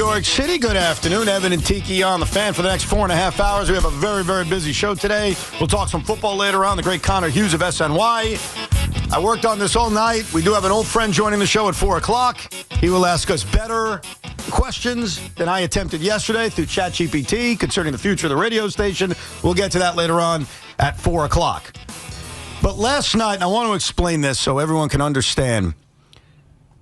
York City. Good afternoon. Evan and Tiki on the Fan for the next 4.5 hours. We have a very, very busy show today. We'll talk some football later on. The great Connor Hughes of SNY. I worked on this all night. We do have an old friend joining the show at 4 o'clock. He will ask us better questions than I attempted yesterday through ChatGPT concerning the future of the radio station. We'll get to that later on at 4 o'clock. But last night, and I want to explain this so everyone can understand,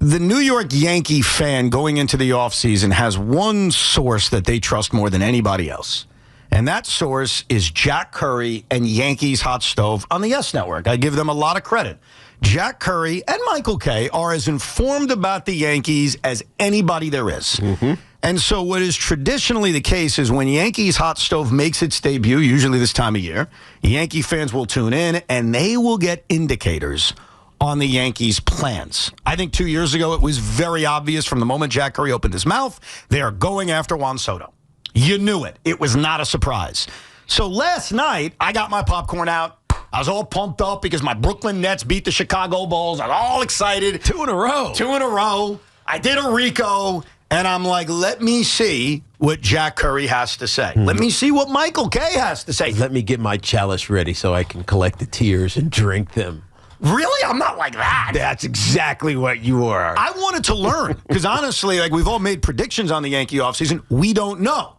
the New York Yankee fan going into the offseason has one source that they trust more than anybody else. And that source is Jack Curry and Yankees Hot Stove on the YES Network. I give them a lot of credit. Jack Curry and Michael Kay are as informed about the Yankees as anybody there is. Mm-hmm. And so what is traditionally the case is when Yankees Hot Stove makes its debut, usually this time of year, Yankee fans will tune in and they will get indicators on the Yankees' plans. I think 2 years ago it was very obvious from the moment Jack Curry opened his mouth, they are going after Juan Soto. You knew it. It was not a surprise. So last night, I got my popcorn out. I was all pumped up because my Brooklyn Nets beat the Chicago Bulls. I was all excited. 2 in a row. 2 in a row. I did a Rico, and I'm like, let me see what Jack Curry has to say. Let me see what Michael Kay has to say. Let me get my chalice ready so I can collect the tears and drink them. Really? I'm not like that. That's exactly what you are. I wanted to learn because honestly, like we've all made predictions on the Yankee offseason. We don't know.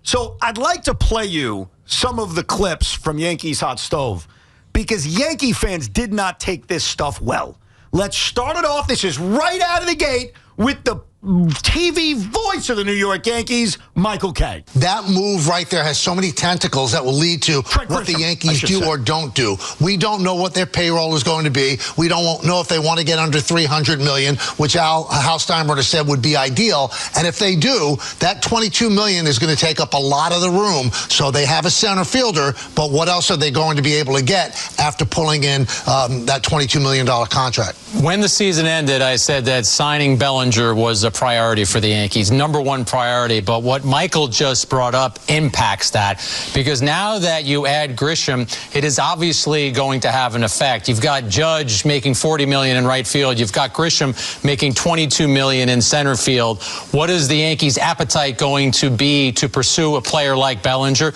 So I'd like to play you some of the clips from Yankees Hot Stove because Yankee fans did not take this stuff well. Let's start it off. This is right out of the gate with the TV voice of the New York Yankees, Michael Kay. That move right there has so many tentacles that will lead to Trent what Grisham, the Yankees do or don't do. We don't know what their payroll is going to be. We don't know if they want to get under $300 million, which Hal Steinbrenner said would be ideal. And if they do, that $22 million is going to take up a lot of the room. So they have a center fielder, but what else are they going to be able to get after pulling in that $22 million contract? When the season ended, I said that signing Bellinger was a priority for the Yankees, number one priority. But what Michael just brought up impacts that because now that you add Grisham, it is obviously going to have an effect. You've got Judge making $40 million in right field. You've got Grisham making $22 million in center field. What is the Yankees' appetite going to be to pursue a player like Bellinger?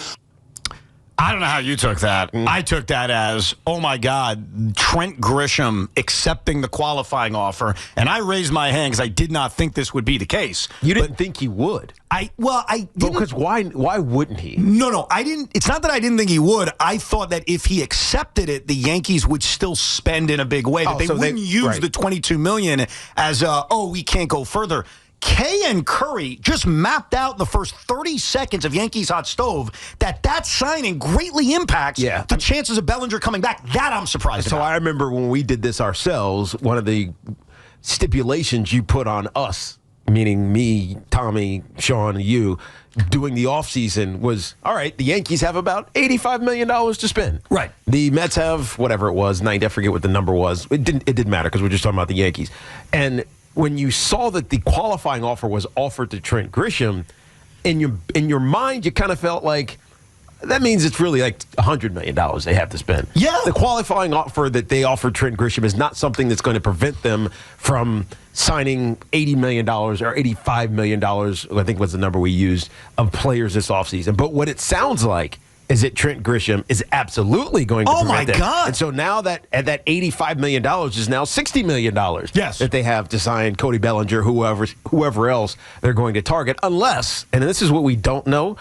I don't know how you took that. I took that as, oh, my God, Trent Grisham accepting the qualifying offer. And I raised my hand because I did not think this would be the case. You didn't think he would? I didn't. Because why wouldn't he? No, I didn't. It's not that I didn't think he would. I thought that if he accepted it, the Yankees would still spend in a big way. That they wouldn't use the $22 million as, we can't go further. Kay and Curry just mapped out in the first 30 seconds of Yankees Hot Stove that signing greatly impacts the chances of Bellinger coming back. That I'm surprised about. So I remember when we did this ourselves, one of the stipulations you put on us, meaning me, Tommy, Sean, and you, doing the offseason was, all right, the Yankees have about $85 million to spend. Right. The Mets have whatever it was, 90, I forget what the number was. It didn't matter because we're just talking about the Yankees. And when you saw that the qualifying offer was offered to Trent Grisham, in your mind, you kind of felt like that means it's really like $100 million they have to spend. Yeah. The qualifying offer that they offered Trent Grisham is not something that's going to prevent them from signing $80 million or $85 million, I think was the number we used, of players this offseason. But what it sounds like is that Trent Grisham is absolutely going to prevent them. God. And so now that $85 million is now $60 million that they have to sign Cody Bellinger, whoever else they're going to target, unless, and this is what we don't know,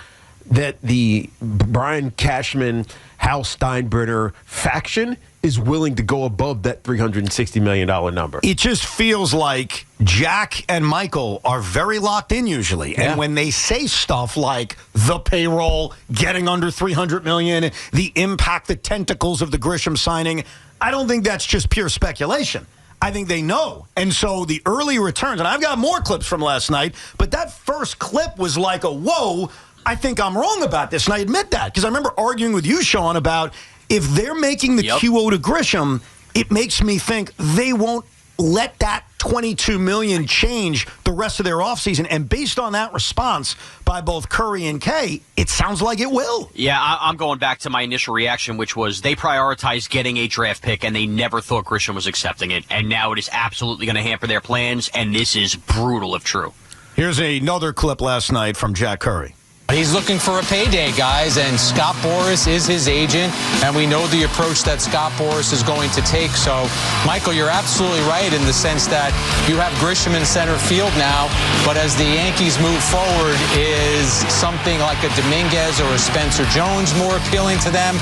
that the Brian Cashman, Hal Steinbrenner faction is willing to go above that $360 million number. It just feels like Jack and Michael are very locked in usually. Yeah. And when they say stuff like the payroll, getting under $300 million, the impact, the tentacles of the Grisham signing, I don't think that's just pure speculation. I think they know. And so the early returns, and I've got more clips from last night, but that first clip was like a, whoa, I think I'm wrong about this. And I admit that because I remember arguing with you, Sean, about if they're making the QO to Grisham, it makes me think they won't let that $22 million change the rest of their offseason. And based on that response by both Curry and Kay, it sounds like it will. Yeah, I'm going back to my initial reaction, which was they prioritized getting a draft pick, and they never thought Grisham was accepting it. And now it is absolutely going to hamper their plans, and this is brutal if true. Here's another clip last night from Jack Curry. He's looking for a payday, guys, and Scott Boras is his agent, and we know the approach that Scott Boras is going to take. So, Michael, you're absolutely right in the sense that you have Grisham in center field now, but as the Yankees move forward, is something like a Dominguez or a Spencer Jones more appealing to them,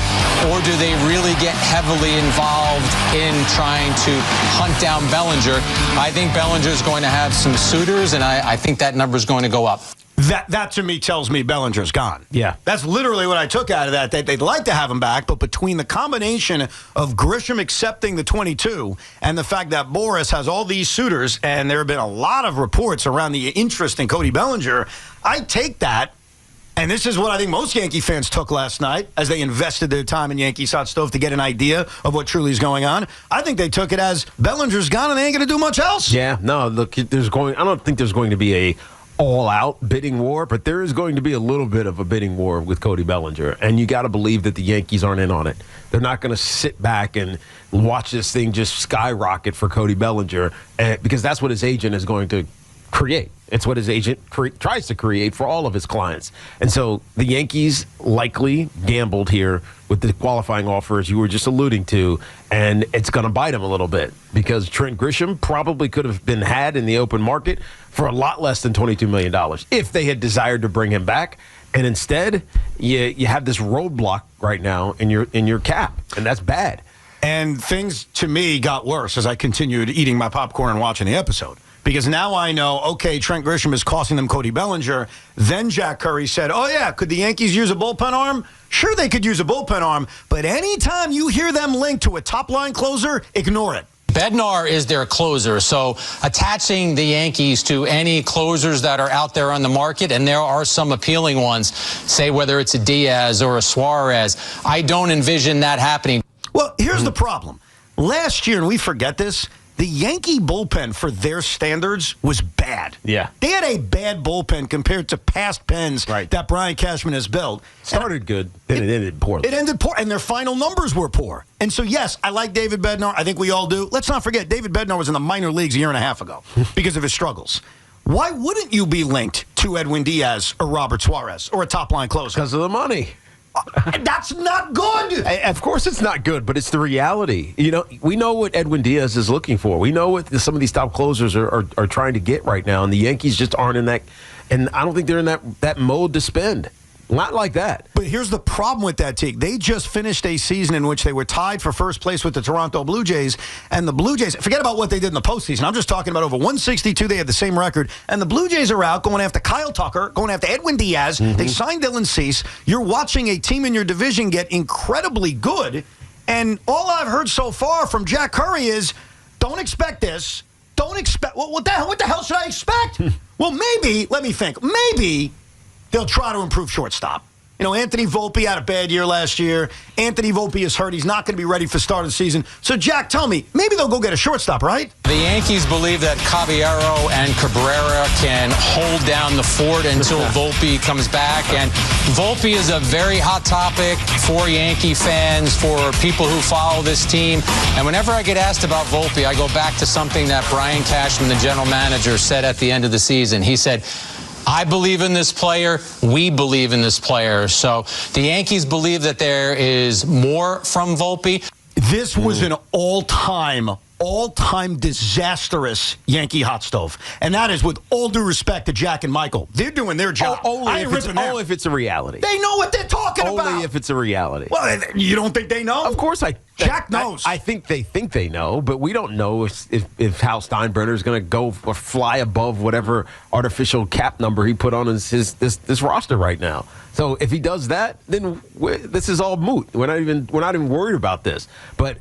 or do they really get heavily involved in trying to hunt down Bellinger? I think Bellinger is going to have some suitors, and I think that number is going to go up. That to me tells me Bellinger's gone. Yeah. That's literally what I took out of that. They'd like to have him back, but between the combination of Grisham accepting the 22 and the fact that Boras has all these suitors, and there have been a lot of reports around the interest in Cody Bellinger, I take that, and this is what I think most Yankee fans took last night as they invested their time in Yankees Hot Stove to get an idea of what truly is going on. I think they took it as Bellinger's gone and they ain't going to do much else. Yeah, no, look, I don't think there's going to be a all-out bidding war, but there is going to be a little bit of a bidding war with Cody Bellinger, and you got to believe that the Yankees aren't in on it. They're not going to sit back and watch this thing just skyrocket for Cody Bellinger, because that's what his agent is going to create. It's what his agent tries to create for all of his clients. And so the Yankees likely gambled here with the qualifying offers you were just alluding to, and it's going to bite them a little bit because Trent Grisham probably could have been had in the open market for a lot less than $22 million if they had desired to bring him back. And instead, you have this roadblock right now in your cap, and that's bad. And things, to me, got worse as I continued eating my popcorn and watching the episode. Because now I know, okay, Trent Grisham is costing them Cody Bellinger. Then Jack Curry said, oh, yeah, could the Yankees use a bullpen arm? Sure, they could use a bullpen arm. But anytime you hear them linked to a top-line closer, ignore it. Bednar is their closer, so attaching the Yankees to any closers that are out there on the market, and there are some appealing ones, say whether it's a Diaz or a Suarez, I don't envision that happening. Well, here's the problem. Last year, and we forget this, the Yankee bullpen for their standards was bad. Yeah. They had a bad bullpen compared to past pens that Brian Cashman has built. Started good, then it ended poorly. It ended poor, and their final numbers were poor. And so, yes, I like David Bednar. I think we all do. Let's not forget, David Bednar was in the minor leagues a year and a half ago because of his struggles. Why wouldn't you be linked to Edwin Diaz or Robert Suarez or a top-line closer? Because of the money. That's not good. Of course it's not good, but it's the reality. You know, we know what Edwin Diaz is looking for. We know what some of these top closers are trying to get right now, and the Yankees just aren't in that. And I don't think they're in that mode to spend. Not like that. But here's the problem with that, Tiki. They just finished a season in which they were tied for first place with the Toronto Blue Jays. And the Blue Jays, forget about what they did in the postseason. I'm just talking about over 162. They had the same record. And the Blue Jays are out going after Kyle Tucker, going after Edwin Diaz. Mm-hmm. They signed Dylan Cease. You're watching a team in your division get incredibly good. And all I've heard so far from Jack Curry is, don't expect this. Don't expect. Well, what the hell should I expect? Well, maybe, let me think. Maybe they'll try to improve shortstop. You know, Anthony Volpe had a bad year last year. Anthony Volpe is hurt. He's not going to be ready for the start of the season. So, Jack, tell me, maybe they'll go get a shortstop, right? The Yankees believe that Caballero and Cabrera can hold down the fort until Volpe comes back. And Volpe is a very hot topic for Yankee fans, for people who follow this team. And whenever I get asked about Volpe, I go back to something that Brian Cashman, the general manager, said at the end of the season. He said, I believe in this player. We believe in this player. So the Yankees believe that there is more from Volpe. This was an all-time disastrous Yankee Hot Stove. And that is with all due respect to Jack and Michael. They're doing their job. Only if it's a reality. They know what they're talking about. Only if it's a reality. Well, you don't think they know? Of course Jack knows. I think they know, but we don't know if Hal Steinbrenner is going to go or fly above whatever artificial cap number he put on this roster right now. So if he does that, then this is all moot. We're not even worried about this. But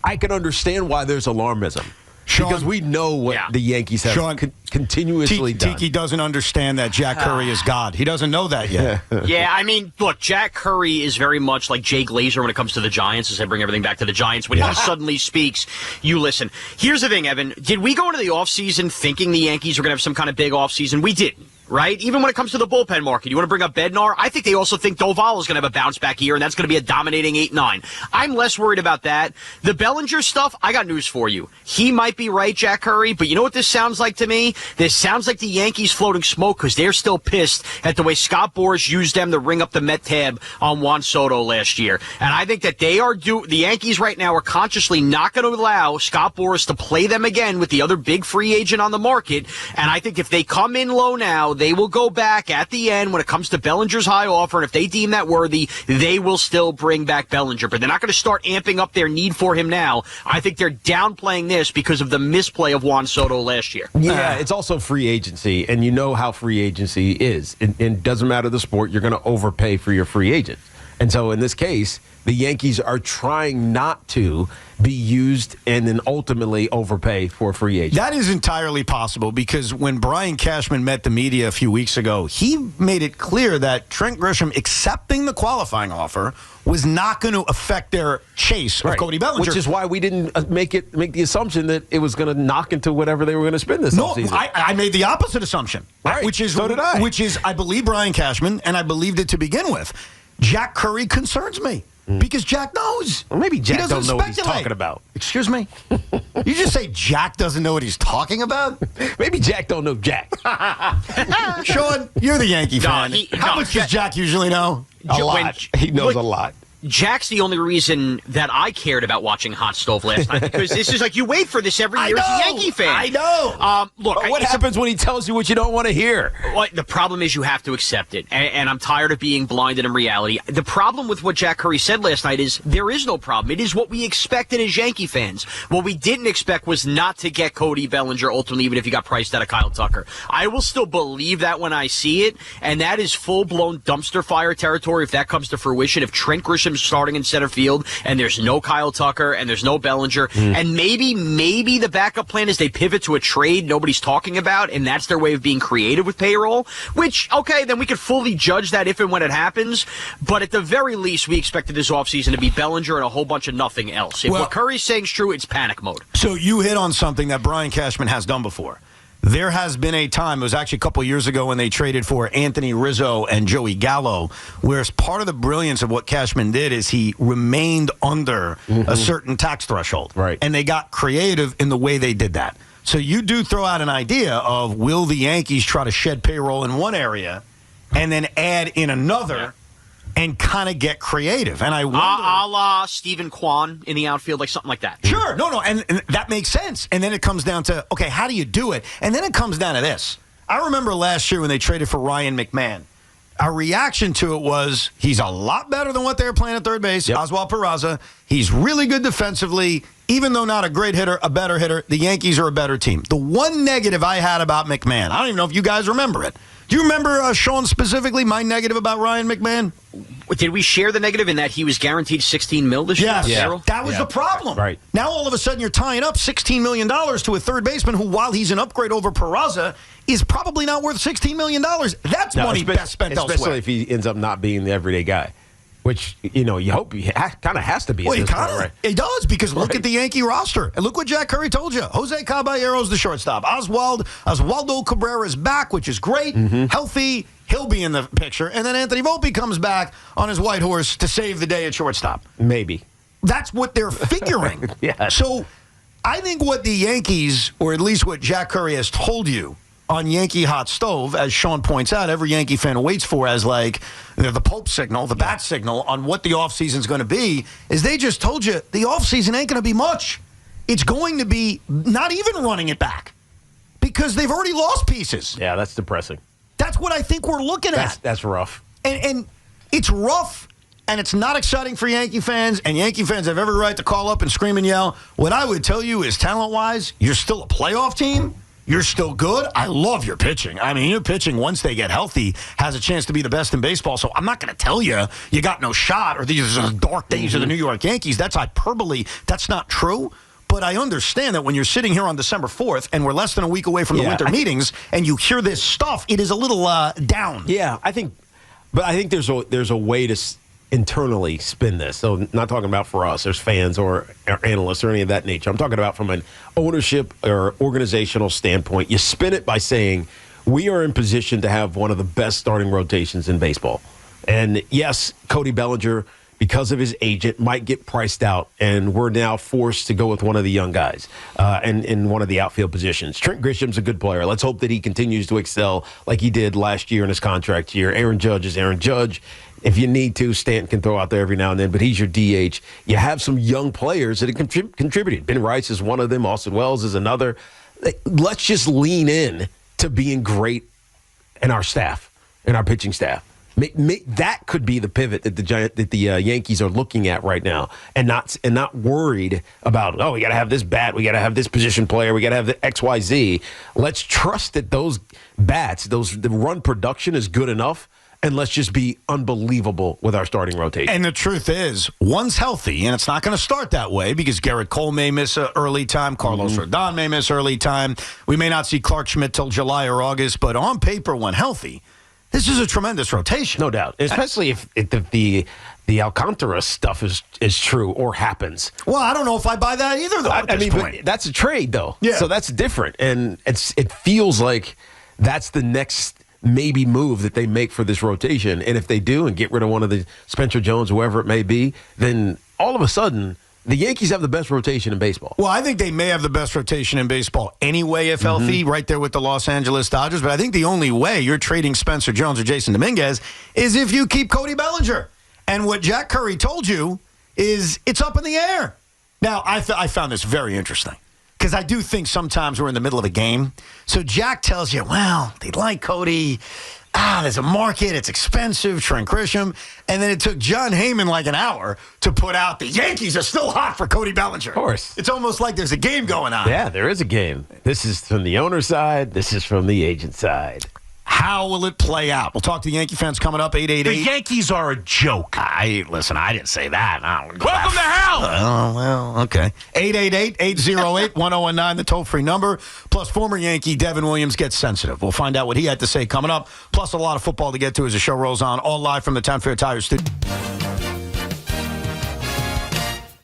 I can understand why there's alarmism. Sean, because we know what the Yankees have continuously done. Tiki doesn't understand that Jack Curry is God. He doesn't know that yet. Yeah, I mean, look, Jack Curry is very much like Jay Glazer when it comes to the Giants, as I bring everything back to the Giants. When he suddenly speaks, you listen. Here's the thing, Evan. Did we go into the offseason thinking the Yankees were going to have some kind of big offseason? We didn't. right? Even when it comes to the bullpen market, you want to bring up Bednar? I think they also think Doval is going to have a bounce back year, and that's going to be a dominating 8-9. I'm less worried about that. The Bellinger stuff, I got news for you. He might be right, Jack Curry, but you know what this sounds like to me? This sounds like the Yankees floating smoke because they're still pissed at the way Scott Boras used them to ring up the Met tab on Juan Soto last year. And I think that the Yankees right now are consciously not going to allow Scott Boras to play them again with the other big free agent on the market. And I think if they come in low now, they will go back at the end when it comes to Bellinger's high offer, and if they deem that worthy, they will still bring back Bellinger. But they're not going to start amping up their need for him now. I think they're downplaying this because of the misplay of Juan Soto last year. Yeah, it's also free agency, and you know how free agency is. It doesn't matter the sport, you're going to overpay for your free agent. And so in this case, the Yankees are trying not to be used and then ultimately overpay for a free agent. That is entirely possible because when Brian Cashman met the media a few weeks ago, he made it clear that Trent Grisham accepting the qualifying offer was not going to affect their chase of Cody Bellinger. Which is why we didn't make the assumption that it was going to knock into whatever they were going to spend this offseason. I made the opposite assumption. Right. So did I. Which is, I believe Brian Cashman, and I believed it to begin with. Jack Curry concerns me. Because Jack knows. Well, maybe Jack don't know what he's talking about. Excuse me? You just say Jack doesn't know what he's talking about? Maybe Jack don't know Jack. Sean, you're the Yankee fan. How much does Jack usually know? A lot. He knows a lot. Jack's the only reason that I cared about watching Hot Stove last night because this is like you wait for this every year as a Yankee fan. I know. Look, what happens when he tells you what you don't want to hear? Well, the problem is you have to accept it, and I'm tired of being blinded in reality. The problem with what Jack Curry said last night is there is no problem. It is what we expected as Yankee fans. What we didn't expect was not to get Cody Bellinger ultimately, even if he got priced out of Kyle Tucker. I will still believe that when I see it, and that is full-blown dumpster fire territory if that comes to fruition. If Trent Grisham's starting in center field and there's no Kyle Tucker and there's no Bellinger, and maybe the backup plan is they pivot to a trade nobody's talking about, and that's their way of being creative with payroll, which, okay, then we could fully judge that if and when it happens, but at the very least, we expected this offseason to be Bellinger and a whole bunch of nothing else. If what Curry's saying is true, it's panic mode. So you hit on something that Brian Cashman has done before. There has been a time, it was actually a couple years ago when they traded for Anthony Rizzo and Joey Gallo, whereas part of the brilliance of what Cashman did is he remained under a certain tax threshold. Right. And they got creative in the way they did that. So you do throw out an idea of will the Yankees try to shed payroll in one area and then add in another and kind of get creative. And I wonder, a la Stephen Kwan in the outfield, like something like that. Sure. No. And that makes sense. And then it comes down to, okay, how do you do it? And then it comes down to this. I remember last year when they traded for Ryan McMahon. Our reaction to it was he's a lot better than what they were playing at third base, Oswald Peraza. He's really good defensively. Even though not a great hitter, a better hitter, the Yankees are a better team. The one negative I had about McMahon, I don't even know if you guys remember it. Do you remember, Sean, specifically my negative about Ryan McMahon? Did we share the negative in that he was guaranteed $16 million this year? Yes. That was the problem. Right. Now all of a sudden you're tying up $16 million to a third baseman who, while he's an upgrade over Peraza, is probably not worth $16 million. That's money best spent elsewhere. Especially if he ends up not being the everyday guy. Which, you hope he kind of has to be. Well, he does, because look at the Yankee roster. And look what Jack Curry told you. Jose Caballero's the shortstop. Oswaldo Cabrera's back, which is great. Healthy. He'll be in the picture. And then Anthony Volpe comes back on his white horse to save the day at shortstop. Maybe. That's what they're figuring. So I think what the Yankees, or at least what Jack Curry has told you on Yankee Hot Stove, as Sean points out, every Yankee fan waits for as like the Pope signal, the bat signal on what the offseason's going to be, is they just told you the offseason ain't going to be much. It's going to be not even running it back because they've already lost pieces. Yeah, that's depressing. That's what I think we're looking at. That's rough. And it's rough, and it's not exciting for Yankee fans, and Yankee fans have every right to call up and scream and yell. What I would tell you is, talent-wise, you're still a playoff team. You're still good. I love your pitching. I mean, your pitching, once they get healthy, has a chance to be the best in baseball. So I'm not going to tell you you got no shot or these are the dark days of the New York Yankees. That's hyperbole. That's not true. But I understand that when you're sitting here on December 4th and we're less than a week away from the winter meetings and you hear this stuff, it is a little down. Yeah, I think there's a way to internally spin this. So not talking about for us as fans or analysts or any of that nature. I'm talking about from an ownership or organizational standpoint. You spin it by saying we are in position to have one of the best starting rotations in baseball. And yes, Cody Bellinger, because of his agent, might get priced out, and we're now forced to go with one of the young guys in one of the outfield positions. Trent Grisham's a good player. Let's hope that he continues to excel like he did last year in his contract year. Aaron Judge is Aaron Judge. If you need to, Stanton can throw out there every now and then, but he's your DH. You have some young players that have contributed. Ben Rice is one of them. Austin Wells is another. Let's just lean in to being great in our staff, in our pitching staff. That could be the pivot that the Yankees are looking at right now, and not worried about, we got to have this bat, we got to have this position player, we got to have the XYZ. Let's trust that those bats, the run production is good enough, and let's just be unbelievable with our starting rotation. And the truth is, one's healthy, and it's not going to start that way because Garrett Cole may miss an early time, Carlos Rodon may miss early time. We may not see Clark Schmidt till July or August, but on paper, when healthy, this is a tremendous rotation. No doubt. Especially if the Alcantara stuff is true or happens. Well, I don't know if I buy that either, though, at this point. But that's a trade, though. Yeah. So that's different. And it feels like that's the next maybe move that they make for this rotation. And if they do and get rid of one of the Spencer Jones, whoever it may be, then all of a sudden the Yankees have the best rotation in baseball. Well, I think they may have the best rotation in baseball anyway, if healthy, right there with the Los Angeles Dodgers. But I think the only way you're trading Spencer Jones or Jason Dominguez is if you keep Cody Bellinger. And what Jack Curry told you is it's up in the air. Now, I found this very interesting because I do think sometimes we're in the middle of a game. So Jack tells you, well, they like Cody. There's a market. It's expensive. Trent Grisham. And then it took John Heyman like an hour to put out the Yankees are still hot for Cody Bellinger. Of course. It's almost like there's a game going on. Yeah, there is a game. This is from the owner's side. This is from the agent side. How will it play out? We'll talk to the Yankee fans coming up, 888. The Yankees are a joke. Listen, I didn't say that. Welcome to hell. Well, okay. 888-808-1019, the toll-free number. Plus, former Yankee Devin Williams gets sensitive. We'll find out what he had to say coming up. Plus, a lot of football to get to as the show rolls on. All live from the Town Fair Tire studio.